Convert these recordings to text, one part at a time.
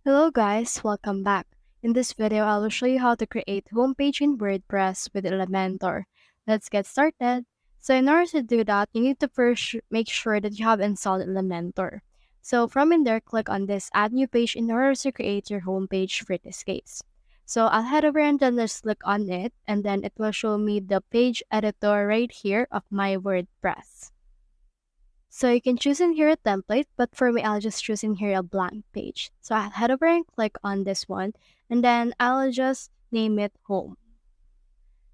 Hello guys, welcome back. In this video, I will show you how to create homepage in WordPress with Elementor. Let's get started. So in order to do that, you need to first make sure that you have installed Elementor. So from in there, click on this add new page in order to create your homepage for this case. So I'll head over and then just click on it and then it will show me the page editor right here of my WordPress. So you can choose in here a template, but for me, I'll just choose in here a blank page. So I'll head over and click on this one, and then I'll just name it home.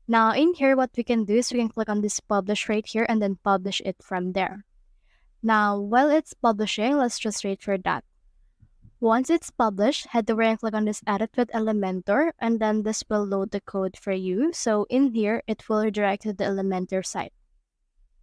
Now in here, what we can do is we can click on this publish right here and then publish it from there. Now, while it's publishing, let's just wait for that. Once it's published, head over and click on this edit with Elementor, and then this will load the code for you. So in here, it will redirect to the Elementor site.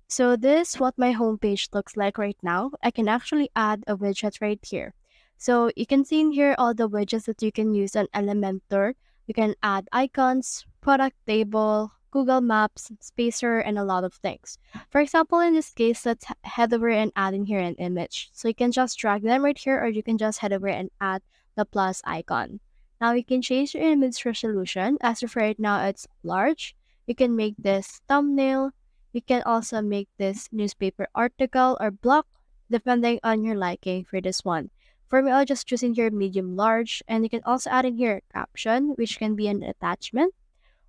So this is what my homepage looks like right now. I can actually add a widget right here. So you can see in here all the widgets that you can use on Elementor. You can add icons, product table, Google Maps, spacer, and a lot of things. For example, in this case, let's head over and add in here an image. So you can just drag them right here, or you can just head over and add the plus icon. Now you can change your image resolution. As of right now, it's large. You can make this thumbnail. You can also make this newspaper article or blog depending on your liking for this one. For me, I'll just choose in here medium large, and you can also add in here a caption, which can be an attachment,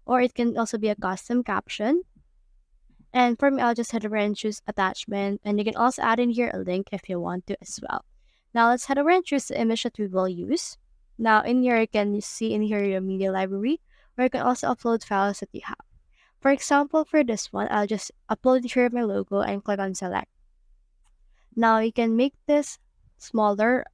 or it can also be a custom caption. And for me, I'll just head over and choose attachment, and you can also add in here a link if you want to as well. Now let's head over and choose the image that we will use. Now in here, you can see in here your media library, or you can also upload files that you have. For example, for this one, I'll just upload here my logo and click on select. Now you can make this smaller.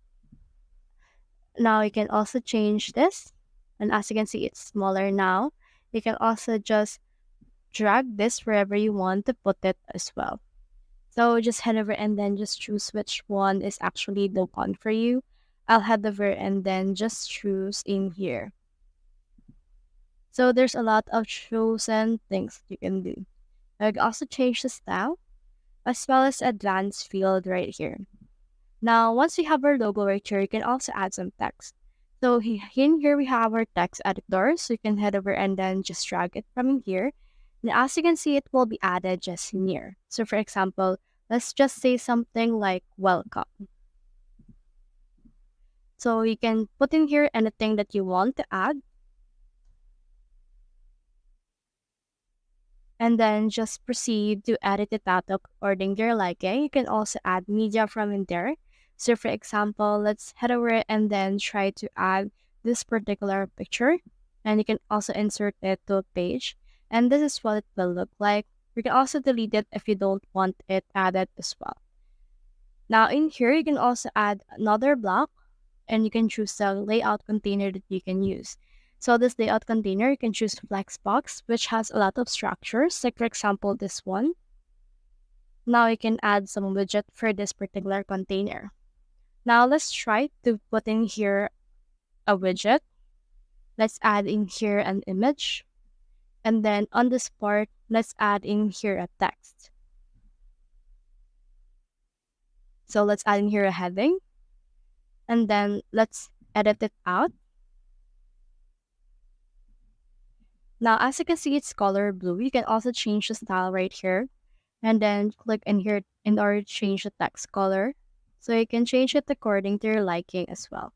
Now you can also change this. And as you can see, it's smaller now. You can also just drag this wherever you want to put it as well. So just head over and then just choose which one is actually the one for you. I'll head over and then just choose in here. So there's a lot of chosen things you can do. I can also change the style as well as advanced field right here. Now, once we have our logo right here, you can also add some text. So in here we have our text editor, so you can head over and then just drag it from in here. And as you can see, it will be added just in here. So for example, let's just say something like welcome. So you can put in here anything that you want to add. And then just proceed to edit it out according to your liking. You can also add media from in there. So for example, let's head over and then try to add this particular picture. And you can also insert it to a page. And this is what it will look like. You can also delete it if you don't want it added as well. Now in here, you can also add another block and you can choose the layout container that you can use. So this layout container, you can choose Flexbox, which has a lot of structures, like for example, this one. Now you can add some widget for this particular container. Now let's try to put in here a widget. Let's add in here an image. And then on this part, let's add in here a text. So let's add in here a heading. And then let's edit it out. Now, as you can see, it's color blue. You can also change the style right here. And then click in here in order to change the text color. So you can change it according to your liking as well.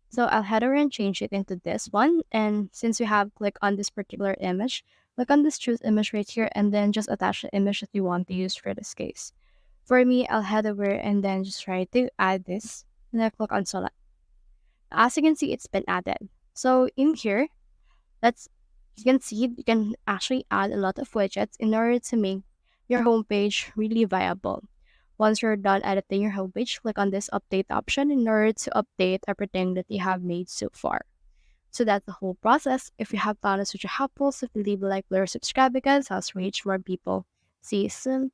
So I'll head over and change it into this one. And since we have click on this particular image, click on this choose image right here and then just attach the image that you want to use for this case. For me, I'll head over and then just try to add this. And then click on select. As you can see, it's been added. So in here, you can see you can actually add a lot of widgets in order to make your homepage really viable. Once you're done editing your homepage, click on this update option in order to update everything that you have made so far. So that's the whole process. If you have found this video helpful, so leave a like or subscribe because it helps reach more people. See you soon.